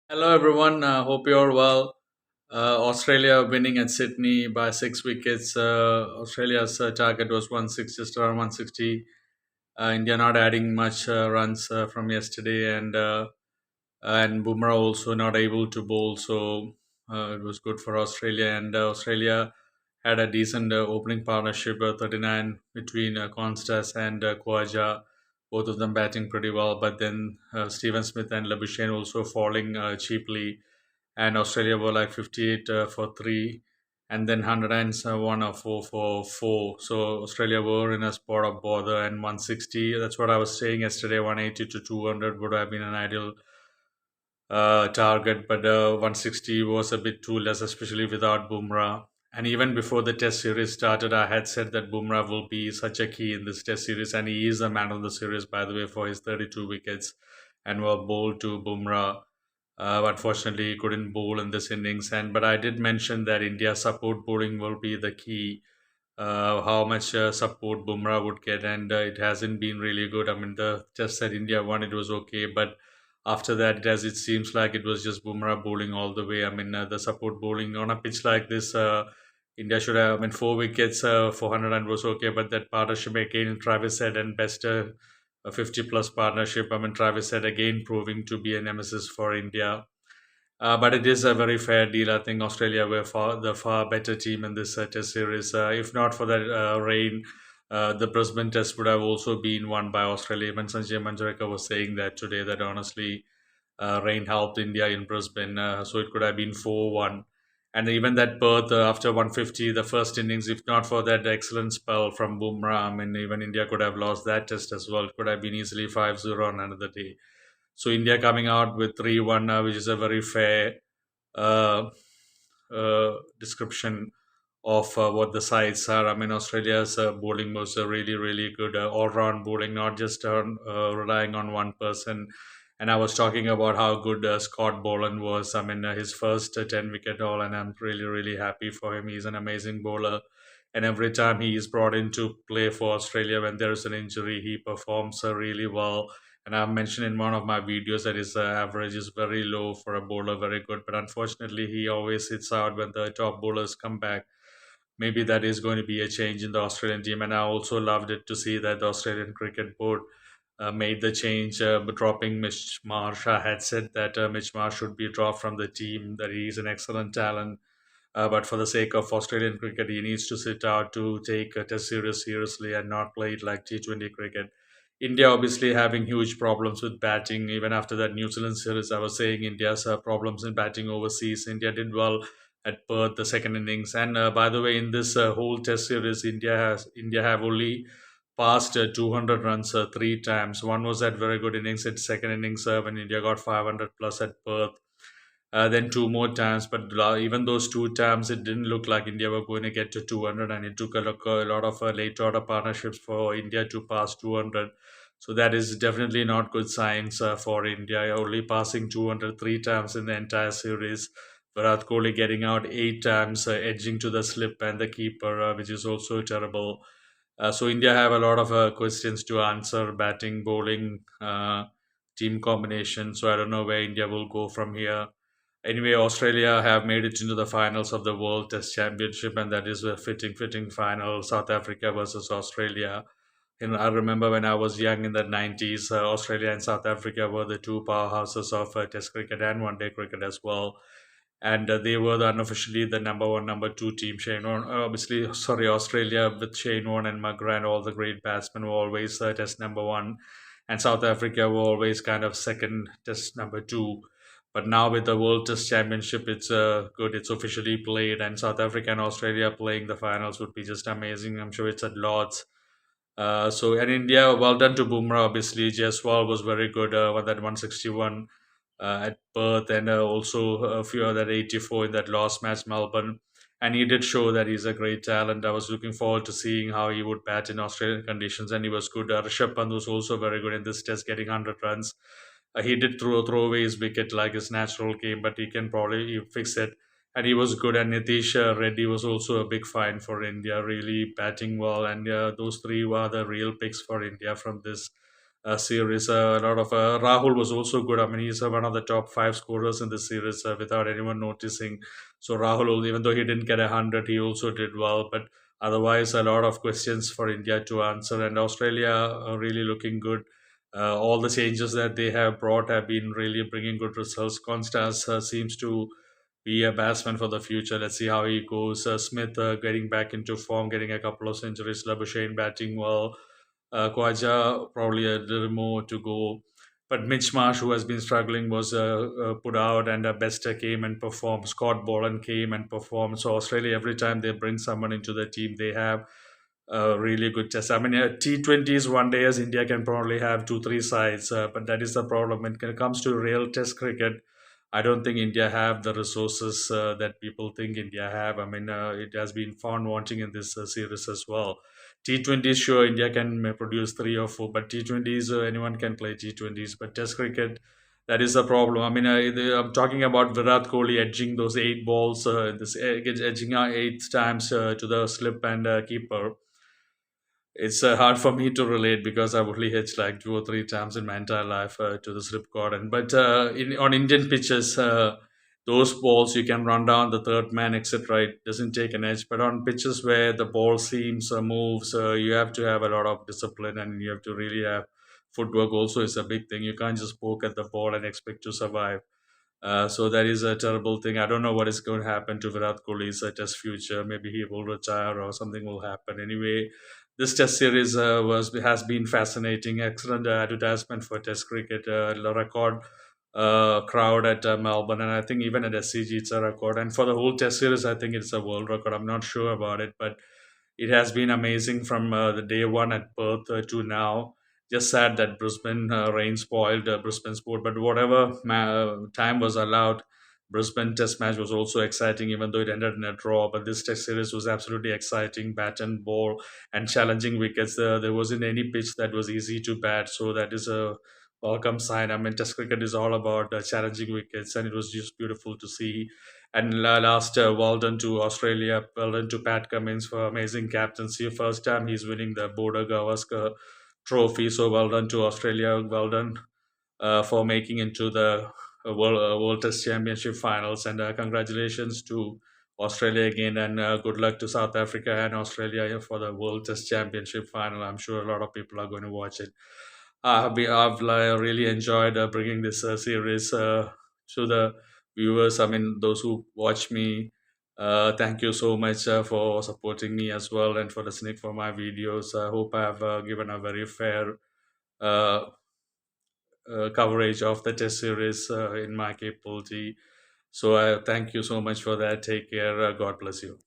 Hello, everyone. Hope you're well. Australia winning at Sydney by 6 wickets. Australia's target was 160, just around 160. India not adding much runs from yesterday, and Bumrah also not able to bowl, so it was good for Australia. And Australia had a decent opening partnership, 39 between Constas and Khawaja, both of them batting pretty well. But then Steven Smith and Labuschagne also falling cheaply, and Australia were like 58 for three, and then 101 or four for four. So Australia were in a spot of bother, and 160. That's what I was saying yesterday. 180 to 200 would have been an ideal target, but 160 was a bit too less, especially without Bumrah. And even before the Test series started, I had said that Bumrah will be such a key in this Test series, and he is the man of the series, by the way, for his 32 wickets and were bowled to Bumrah. Unfortunately, he couldn't bowl in this innings, and but I did mention that India's support bowling will be the key. How much support Bumrah would get, and it hasn't been really good. I mean, the Test that India won, it was okay, but after that, as it seems like it was just Bumrah bowling all the way. I mean, the support bowling on a pitch like this, India should have. I mean, 4 wickets, 400 and was okay, but that partnership again, Travis Head and Best, a 50 plus partnership. I mean, Travis Head again proving to be a nemesis for India. But it is a very fair deal. I think Australia were the far better team in this Test series. If not for that rain, the Brisbane Test would have also been won by Australia. Even Sanjay Manjrekar was saying that today, that honestly, rain helped India in Brisbane, so it could have been 4-1. And even that Perth after 150, the first innings, if not for that excellent spell from Bumrah, I mean, even India could have lost that test as well. It could have been easily 5-0 on another day. So India coming out with 3-1, which is a very fair uh, description of what the sides are. I mean, Australia's bowling was really, really good all-round bowling, not just relying on one person. And I was talking about how good Scott Boland was. I mean, his first 10 wicket haul, and I'm really, really happy for him. He's an amazing bowler. And every time he is brought into play for Australia when there is an injury, he performs really well. And I've mentioned in one of my videos that his average is very low for a bowler, very good. But unfortunately, he always hits out when the top bowlers come back. Maybe that is going to be a change in the Australian team. And I also loved it to see that the Australian Cricket Board made the change, dropping Mitch Marsh. I had said that Mitch Marsh should be dropped from the team, that he is an excellent talent. But for the sake of Australian cricket, he needs to sit out to take a test series seriously and not play it like T20 cricket. India obviously having huge problems with batting. Even after that New Zealand series, I was saying India's problems in batting overseas. India did well at Perth, the second innings. And by the way, in this whole test series, India have only passed 200 runs three times. One was that very good innings at second innings when India got 500 plus at Perth, then two more times. But even those two times, it didn't look like India were going to get to 200, and it took a lot of late order partnerships for India to pass 200. So that is definitely not good signs for India. Only passing 200 three times in the entire series. Virat Kohli getting out 8 times, edging to the slip and the keeper, which is also terrible. So India have a lot of questions to answer: batting, bowling, team combination. So I don't know where India will go from here. Anyway, Australia have made it into the finals of the World Test Championship, and that is a fitting final. South Africa versus Australia. I remember when I was young in the 90s, Australia and South Africa were the two powerhouses of Test cricket and one day cricket as well. And they were unofficially the number one, number two team. Shane Warne, obviously, sorry, Australia with Shane Warne and McGrath, all the great batsmen were always Test number one, and South Africa were always kind of second, Test number two. But now with the World Test Championship, it's good. It's officially played, and South Africa and Australia playing the finals would be just amazing. I'm sure it's at Lords. And India, well done to Bumrah. Obviously, Jaiswal was very good with that 161 at Perth, and also a few other 84 in that last match, Melbourne. And he did show that he's a great talent. I was looking forward to seeing how he would bat in Australian conditions, and he was good. Rishabh Pant was also very good in this test, getting 100 runs. He did throw away his wicket like his natural game, but he can probably fix it. And he was good. And Nitish Reddy was also a big find for India, really batting well. And those three were the real picks for India from this series. A lot of Rahul was also good. I mean, he's one of the top five scorers in the series without anyone noticing. So Rahul, even though he didn't get 100, he also did well. But otherwise, a lot of questions for India to answer, and Australia are really looking good. All the changes that they have brought have been really bringing good results. Constance seems to be a batsman for the future. Let's see how he goes. Smith getting back into form, getting a couple of centuries. Labuschagne batting well. Khwaja probably a little more to go. But Mitch Marsh, who has been struggling, was put out, and Bester came and performed. Scott Boland came and performed. So Australia, every time they bring someone into the team, they have a really good test. I mean, T20s one day as India can probably have two, three sides, but that is the problem. When it comes to real test cricket, I don't think India have the resources that people think India have. I mean, it has been found wanting in this series as well. T20s, sure, India can produce three or four, but T20s, anyone can play T20s. But Test cricket, that is the problem. I mean, I'm talking about Virat Kohli edging those eight balls, edging out eight times to the slip and keeper. It's hard for me to relate because I've only hitched like two or three times in my entire life to the slip cordon. But on Indian pitches, those balls you can run down the third man, etc. It doesn't take an edge. But on pitches where the ball seams or moves, you have to have a lot of discipline and you have to really have footwork. Also, is a big thing. You can't just poke at the ball and expect to survive. So that is a terrible thing. I don't know what is going to happen to Virat Kohli's Test future. Maybe he will retire or something will happen. Anyway, this Test series was has been fascinating. Excellent advertisement for Test cricket. The record crowd at Melbourne, and I think even at SCG it's a record. And for the whole Test series, I think it's a world record. I'm not sure about it, but it has been amazing from the day one at Perth to now. Just sad that Brisbane rain spoiled Brisbane sport, but whatever time was allowed, Brisbane Test match was also exciting, even though it ended in a draw. But this Test series was absolutely exciting, bat and ball, and challenging wickets. There wasn't any pitch that was easy to bat, so that is a welcome sign. I mean, Test cricket is all about challenging wickets, and it was just beautiful to see. And last, well done to Australia, well done to Pat Cummins for amazing captaincy. First time he's winning the Border Gavaskar trophy, so well done to Australia. Well done for making into the World Test Championship finals, and congratulations to Australia again, and good luck to South Africa and Australia for the World Test Championship final. I'm sure a lot of people are going to watch it. I've really enjoyed bringing this series to the viewers. I mean, those who watch me. Thank you so much for supporting me as well and for listening for my videos. I hope I have given a very fair uh, coverage of the test series in my capability. So I thank you so much for that. Take care. God bless you.